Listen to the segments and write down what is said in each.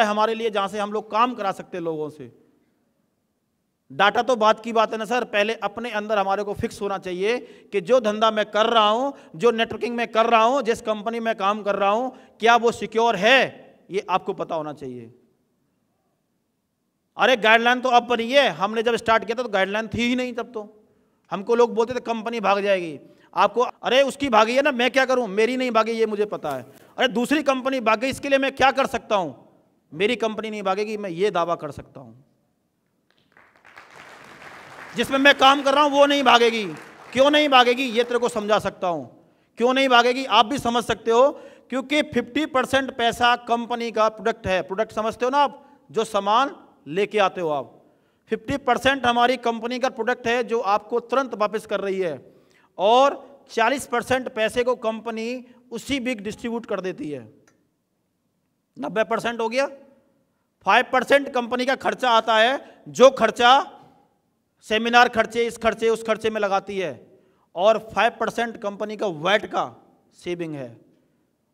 है हमारे लिए जहां से हम लोग काम करा सकते हैं लोगों से। डाटा तो बात की बात है ना सर, पहले अपने अंदर हमारे को फिक्स होना चाहिए कि जो धंधा मैं कर रहा हूं, जो नेटवर्किंग में कर रहा हूं, जिस कंपनी में काम कर रहा हूं, क्या वो सिक्योर है, ये आपको पता होना चाहिए। अरे गाइडलाइन तो अब बनी है, हमने जब स्टार्ट किया था तो गाइडलाइन थी ही नहीं। तब तो हमको लोग बोलते थे कंपनी भाग जाएगी आपको, अरे उसकी भागी है ना, मैं क्या करूं, मेरी नहीं भागी ये मुझे पता है। अरे दूसरी कंपनी भाग गई, इसके लिए मैं क्या कर सकता हूं, मेरी कंपनी नहीं भागेगी, मैं ये दावा कर सकता हूं। जिसमें मैं काम कर रहा हूं वो नहीं भागेगी। क्यों नहीं भागेगी ये तेरे को समझा सकता हूं, क्यों नहीं भागेगी आप भी समझ सकते हो। क्योंकि 50% पैसा कंपनी का प्रोडक्ट है। प्रोडक्ट समझते हो ना आप, जो सामान लेके आते हो आप, 50% हमारी कंपनी का प्रोडक्ट है जो आपको तुरंत वापस कर रही है, और 40% पैसे को कंपनी उसी वीक डिस्ट्रीब्यूट कर देती है। 90% हो गया। 5% कंपनी का खर्चा आता है, जो खर्चा सेमिनार खर्चे, इस खर्चे उस खर्चे में लगाती है, और 5% कंपनी का वैट का सेविंग है।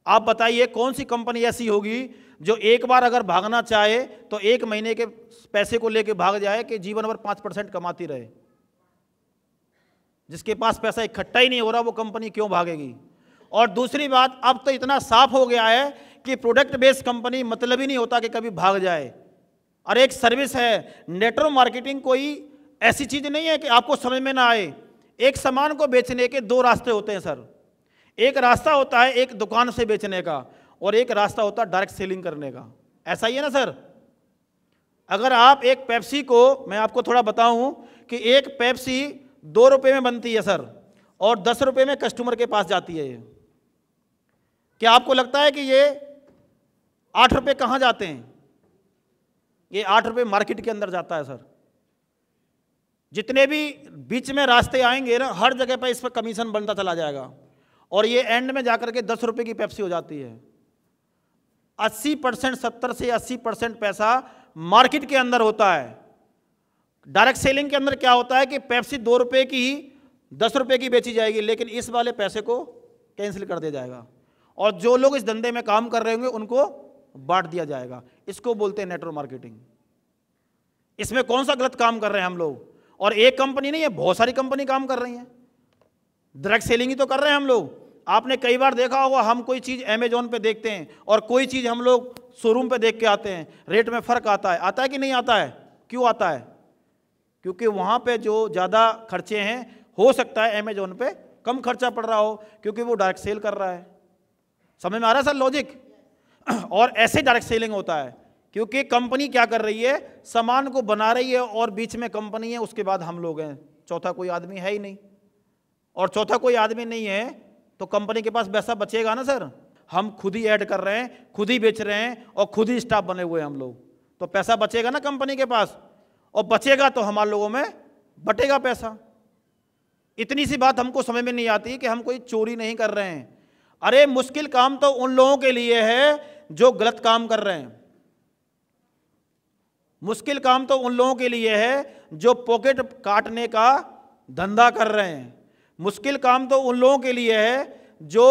आप बताइए कौन सी कंपनी ऐसी होगी जो एक बार अगर भागना चाहे तो एक महीने के पैसे को लेके भाग जाए कि जीवन भर 5% कमाती रहे। जिसके पास पैसा इकट्ठा ही नहीं हो रहा वो कंपनी क्यों भागेगी। और दूसरी बात, अब तो इतना साफ हो गया है कि प्रोडक्ट बेस्ड कंपनी मतलब ही नहीं होता कि कभी भाग जाए। और एक सर्विस है, नेटवर्क मार्केटिंग कोई ऐसी चीज नहीं है कि आपको समझ में ना आए। एक सामान को बेचने के दो रास्ते होते हैं सर। एक रास्ता होता है एक दुकान से बेचने का, और एक रास्ता होता है डायरेक्ट सेलिंग करने का। ऐसा ही है ना सर। अगर आप एक पेप्सी को, मैं आपको थोड़ा बताऊं कि एक पेप्सी 2 रुपए में बनती है सर, और 10 रुपए में कस्टमर के पास जाती है। ये क्या आपको लगता है कि ये 8 रुपए कहां जाते हैं? ये 8 रुपए मार्केट के अंदर जाता है सर। जितने भी बीच में रास्ते आएंगे ना, हर जगह पर इस पर कमीशन बनता चला जाएगा, और ये एंड में जाकर के 10 रुपए की पेप्सी हो जाती है। 80%, 70 से 80% पैसा मार्केट के अंदर होता है। डायरेक्ट सेलिंग के अंदर क्या होता है कि पेप्सी 2 रुपए की ही 10 रुपए की बेची जाएगी, लेकिन इस वाले पैसे को कैंसिल कर दिया जाएगा, और जो लोग इस धंधे में काम कर रहे होंगे उनको बांट दिया जाएगा। इसको बोलते हैं नेटवर्क मार्केटिंग। इसमें कौन सा गलत काम कर रहे हैं हम लोग? और एक कंपनी नहीं है, बहुत सारी कंपनी काम कर रही हैं। डायरेक्ट सेलिंग ही तो कर रहे हैं हम लोग। आपने कई बार देखा होगा, हम कोई चीज़ अमेजोन पे देखते हैं और कोई चीज़ हम लोग शोरूम पे देख के आते हैं, रेट में फ़र्क आता है कि नहीं आता है? क्यों आता है? क्योंकि वहाँ पे जो ज़्यादा खर्चे हैं, हो सकता है अमेजोन पे कम खर्चा पड़ रहा हो, क्योंकि वो डायरेक्ट सेल कर रहा है। समझ में आ रहा है सर लॉजिक? और ऐसे डायरेक्ट सेलिंग होता है, क्योंकि कंपनी क्या कर रही है, सामान को बना रही है, और बीच में कंपनी है, उसके बाद हम लोग हैं, चौथा कोई आदमी है ही नहीं। और चौथा कोई आदमी नहीं है तो कंपनी के पास पैसा बचेगा ना सर। हम खुद ही ऐड कर रहे हैं, खुद ही बेच रहे हैं, और खुद ही स्टाफ बने हुए हैं हम लोग, तो पैसा बचेगा ना कंपनी के पास, और बचेगा तो हमारे लोगों में बटेगा पैसा। इतनी सी बात हमको समझ में नहीं आती कि हम कोई चोरी नहीं कर रहे हैं। अरे मुश्किल काम तो उन लोगों के लिए है जो गलत काम कर रहे हैं। मुश्किल काम तो उन लोगों के लिए है जो पॉकेट काटने का धंधा कर रहे हैं। मुश्किल काम तो उन लोगों के लिए है जो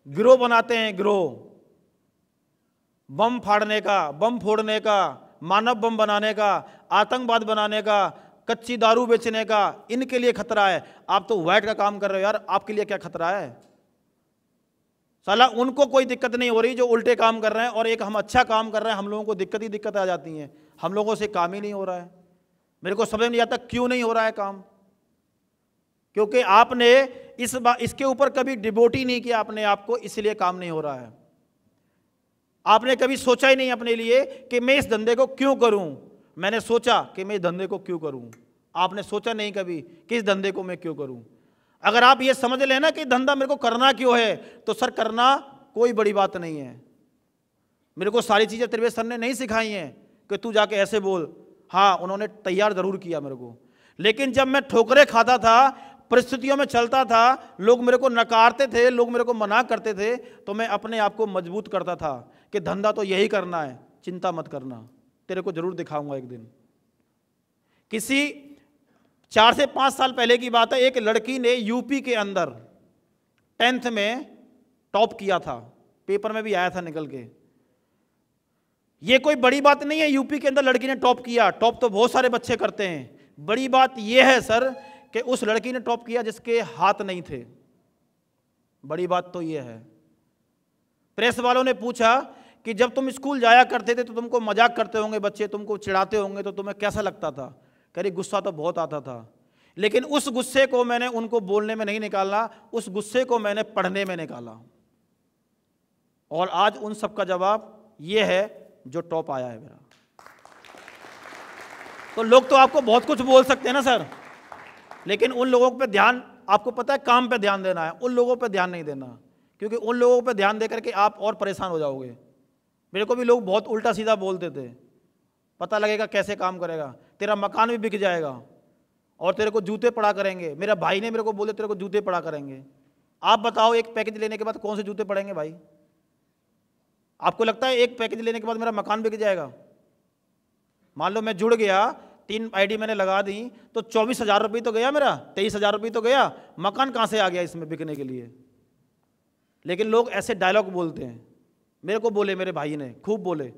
गिरोह बनाते हैं, गिरोह, बम फाड़ने का, बम फोड़ने का, मानव बम बनाने का, आतंकवाद बनाने का, कच्ची दारू बेचने का। इनके लिए खतरा है। आप तो वाइट का काम कर रहे हो यार, आपके लिए क्या खतरा है? साला उनको कोई दिक्कत नहीं हो रही जो उल्टे काम कर रहे हैं, और एक हम अच्छा काम कर रहे हैं, हम लोगों को दिक्कत ही दिक्कत आ जाती है। हम लोगों से काम ही नहीं हो रहा है। मेरे को समझ नहीं आता क्यों नहीं हो रहा है काम। क्योंकि आपने इसके ऊपर कभी डिवोट ही नहीं किया अपने आप को, इसलिए काम नहीं हो रहा है। आपने कभी सोचा ही नहीं अपने लिए कि मैं इस धंधे को क्यों करूं। मैंने सोचा कि मैं इस धंधे को क्यों करूं। आपने सोचा नहीं कभी कि इस धंधे को मैं क्यों करूं। अगर आप ये समझ लेना कि धंधा मेरे को करना क्यों है, तो सर करना कोई बड़ी बात नहीं है। मेरे को सारी चीज़ें त्रिवेद सर ने नहीं सिखाई हैं कि तू जाके ऐसे बोल। हाँ, उन्होंने तैयार जरूर किया मेरे को, लेकिन जब मैं ठोकरें खाता था, परिस्थितियों में चलता था, लोग मेरे को नकारते थे, लोग मेरे को मना करते थे, तो मैं अपने आप को मजबूत करता था कि धंधा तो यही करना है, चिंता मत करना, तेरे को जरूर दिखाऊंगा एक दिन। किसी 4 से 5 साल पहले की बात है, एक लड़की ने यूपी के अंदर 10th में टॉप किया था, पेपर में भी आया था निकल के। ये कोई बड़ी बात नहीं है यूपी के अंदर लड़की ने टॉप किया, टॉप तो बहुत सारे बच्चे करते हैं। बड़ी बात यह है सर कि उस लड़की ने टॉप किया जिसके हाथ नहीं थे। बड़ी बात तो यह है। प्रेस वालों ने पूछा कि जब तुम स्कूल जाया करते थे तो तुमको मजाक करते होंगे बच्चे, तुमको चिढ़ाते होंगे, तो तुम्हें कैसा लगता था? कह रही गुस्सा तो बहुत आता था, लेकिन उस गुस्से को मैंने उनको बोलने में नहीं निकाला, उस गुस्से को मैंने पढ़ने में निकाला। और आज उन सब का जवाब यह है जो टॉप आया है मेरा। तो लोग तो आपको बहुत कुछ बोल सकते हैं ना सर, लेकिन उन लोगों पे ध्यान, आपको पता है काम पे ध्यान देना है, उन लोगों पे ध्यान नहीं देना, क्योंकि उन लोगों पे ध्यान देकर के आप और परेशान हो जाओगे। मेरे को भी लोग बहुत उल्टा सीधा बोलते थे, पता लगेगा कैसे काम करेगा, तेरा मकान भी बिक जाएगा और तेरे को जूते पड़ा करेंगे। मेरा भाई ने मेरे को बोले तेरे को जूते पड़ा करेंगे। आप बताओ एक पैकेज लेने के बाद कौन से जूते पड़ेंगे भाई? आपको लगता है एक पैकेज लेने के बाद मेरा मकान बिक जाएगा? मान लो मैं जुड़ गया, 3 आईडी मैंने लगा दी, तो 24,000 रुपये तो गया मेरा, 23,000 रुपये तो गया, मकान कहाँ से आ गया इसमें बिकने के लिए? लेकिन लोग ऐसे डायलॉग बोलते हैं। मेरे को बोले, मेरे भाई ने खूब बोले।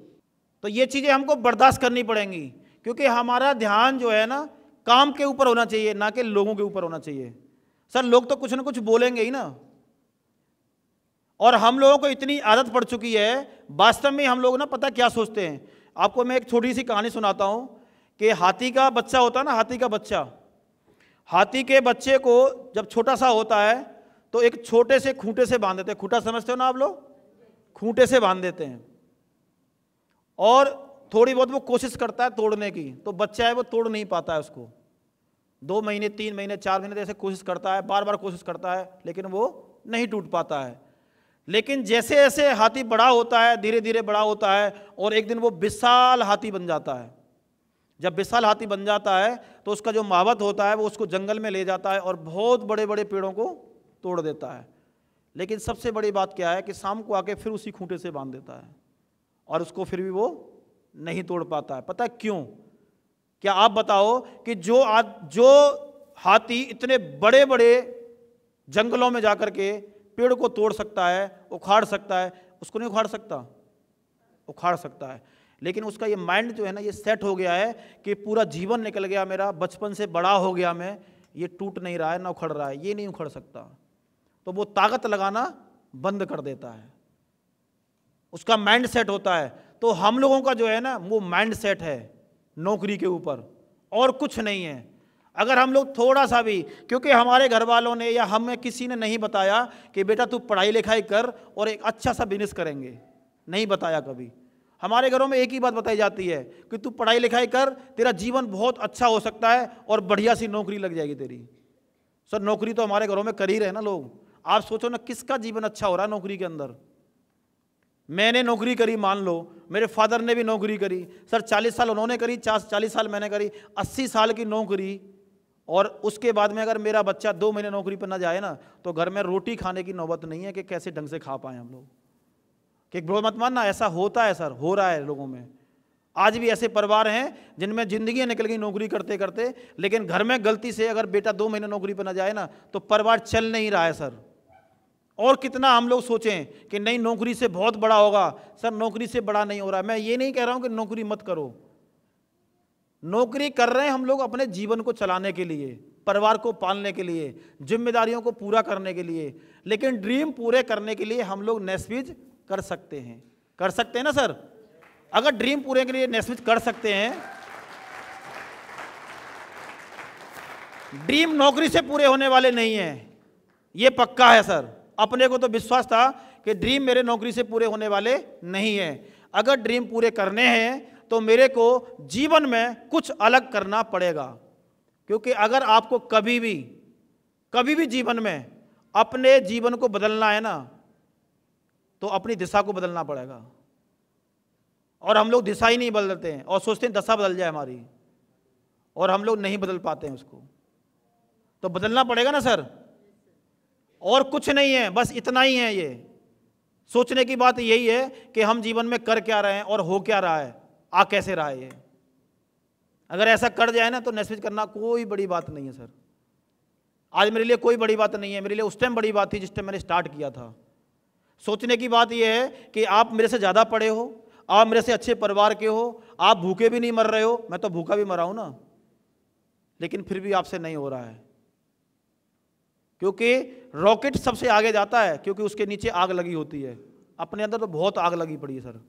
तो ये चीज़ें हमको बर्दाश्त करनी पड़ेंगी, क्योंकि हमारा ध्यान जो है ना काम के ऊपर होना चाहिए, ना कि लोगों के ऊपर होना चाहिए। सर लोग तो कुछ ना कुछ बोलेंगे ही ना, और हम लोगों को इतनी आदत पड़ चुकी है। वास्तव में हम लोग ना पता क्या सोचते हैं, आपको मैं एक छोटी सी कहानी सुनाता हूँ कि हाथी का बच्चा होता है ना, हाथी का बच्चा, हाथी के बच्चे को जब छोटा सा होता है तो एक छोटे से खूंटे से बांध देते हैं। खूंटा समझते हो ना आप लोग? खूंटे से बांध देते हैं और थोड़ी बहुत वो कोशिश करता है तोड़ने की, तो बच्चा है वो तोड़ नहीं पाता है उसको। 2 महीने 3 महीने 4 महीने ऐसे कोशिश करता है, बार बार कोशिश करता है, लेकिन वो नहीं टूट पाता है। लेकिन जैसे जैसे हाथी बड़ा होता है, धीरे धीरे बड़ा होता है, और एक दिन वो विशाल हाथी बन जाता है। जब विशाल हाथी बन जाता है तो उसका जो मावत होता है वो उसको जंगल में ले जाता है और बहुत बड़े बड़े पेड़ों को तोड़ देता है। लेकिन सबसे बड़ी बात क्या है कि शाम को आके फिर उसी खूंटे से बांध देता है, और उसको फिर भी वो नहीं तोड़ पाता है। पता है क्यों? क्या आप बताओ कि जो हाथी इतने बड़े बड़े जंगलों में जाकर के पेड़ को तोड़ सकता है, उखाड़ सकता है, उसको नहीं उखाड़ सकता? उखाड़ सकता है। लेकिन उसका ये माइंड जो है ना, ये सेट हो गया है कि पूरा जीवन निकल गया मेरा, बचपन से बड़ा हो गया मैं, ये टूट नहीं रहा है ना उखड़ रहा है, ये नहीं उखड़ सकता। तो वो ताकत लगाना बंद कर देता है, उसका माइंड सेट होता है। तो हम लोगों का जो है ना वो माइंड सेट है नौकरी के ऊपर, और कुछ नहीं है। अगर हम लोग थोड़ा सा भी, क्योंकि हमारे घर वालों ने या हमें किसी ने नहीं बताया कि बेटा तू पढ़ाई लिखाई कर और एक अच्छा सा बिजनेस करेंगे, नहीं बताया कभी। हमारे घरों में एक ही बात बताई जाती है कि तू पढ़ाई लिखाई कर, तेरा जीवन बहुत अच्छा हो सकता है और बढ़िया सी नौकरी लग जाएगी तेरी। सर नौकरी तो हमारे घरों में कर ही रहे ना लोग। आप सोचो ना किसका जीवन अच्छा हो रहा है नौकरी के अंदर। मैंने नौकरी करी, मान लो मेरे फादर ने भी नौकरी करी, सर 40 साल उन्होंने करी, 40 साल मैंने करी, 80 साल की नौकरी। और उसके बाद में अगर मेरा बच्चा 2 महीने नौकरी पर ना जाए ना, तो घर में रोटी खाने की नौबत नहीं है कि कैसे ढंग से खा पाए हम लोग। कि ब्रो मत मानना, ऐसा होता है सर, हो रहा है लोगों में। आज भी ऐसे परिवार हैं जिनमें जिंदगी निकल गई नौकरी करते करते, लेकिन घर में गलती से अगर बेटा 2 महीने नौकरी पर ना जाए ना, तो परिवार चल नहीं रहा है सर। और कितना हम लोग सोचें कि नहीं नौकरी से बहुत बड़ा होगा, सर नौकरी से बड़ा नहीं हो रहा है। मैं ये नहीं कह रहा हूं कि नौकरी मत करो, नौकरी कर रहे हैं हम लोग अपने जीवन को चलाने के लिए, परिवार को पालने के लिए, जिम्मेदारियों को पूरा करने के लिए। लेकिन ड्रीम पूरे करने के लिए हम लोग नेस्विज कर सकते हैं, कर सकते हैं ना सर? अगर ड्रीम पूरे के लिए नेस्विज कर सकते हैं, ड्रीम नौकरी से पूरे होने वाले नहीं हैं, ये पक्का है सर। अपने को तो विश्वास था कि ड्रीम मेरे नौकरी से पूरे होने वाले नहीं हैं। अगर ड्रीम पूरे करने हैं तो मेरे को जीवन में कुछ अलग करना पड़ेगा, क्योंकि अगर आपको कभी भी जीवन में अपने जीवन को बदलना है ना, तो अपनी दिशा को बदलना पड़ेगा। और हम लोग दिशा ही नहीं बदलते हैं और सोचते हैं दशा बदल जाए हमारी, और हम लोग नहीं बदल पाते हैं उसको। तो बदलना पड़ेगा ना सर, और कुछ नहीं है, बस इतना ही है। ये सोचने की बात यही है कि हम जीवन में कर क्या रहे हैं और हो क्या रहा है, आ कैसे रहा है। ये अगर ऐसा कर जाए ना तो नेस्विज करना कोई बड़ी बात नहीं है सर। आज मेरे लिए कोई बड़ी बात नहीं है, मेरे लिए उस टाइम बड़ी बात थी जिस टाइम मैंने स्टार्ट किया था। सोचने की बात यह है कि आप मेरे से ज़्यादा पढ़े हो, आप मेरे से अच्छे परिवार के हो, आप भूखे भी नहीं मर रहे हो, मैं तो भूखा भी मरा हूं ना, लेकिन फिर भी आपसे नहीं हो रहा है। क्योंकि रॉकेट सबसे आगे जाता है, क्योंकि उसके नीचे आग लगी होती है। अपने अंदर तो बहुत आग लगी पड़ी है सर।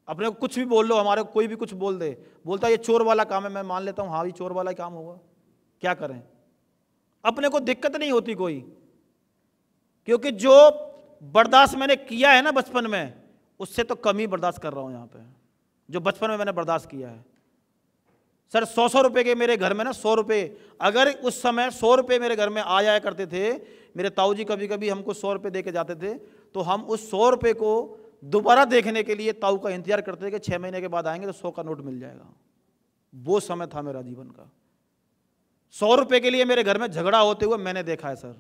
अपने को कुछ भी बोल लो, हमारे को कोई भी कुछ बोल दे, बोलता है ये चोर वाला काम है, मैं मान लेता हूं हाँ भी चोर वाला ही काम होगा, क्या करें। अपने को दिक्कत नहीं होती कोई, क्योंकि जो बर्दाश्त मैंने किया है ना बचपन में, उससे तो कम ही बर्दाश्त कर रहा हूं यहां पे, जो बचपन में मैंने बर्दाश्त किया है। सर 100 रुपए के मेरे घर में ना, 100 रुपए, अगर उस समय 100 रुपए मेरे घर में आ जाया करते थे, मेरे ताऊ जी कभी कभी हमको 100 रुपए दे के जाते थे, तो हम उस 100 रुपए को दोबारा देखने के लिए ताऊ का इंतजार करते थे कि 6 महीने के बाद आएंगे तो 100 का नोट मिल जाएगा। वो समय था मेरा जीवन का। 100 रुपए के लिए मेरे घर में झगड़ा होते हुए मैंने देखा है सर।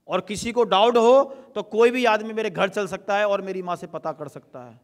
और किसी को डाउट हो तो कोई भी आदमी मेरे घर चल सकता है और मेरी माँ से पता कर सकता है।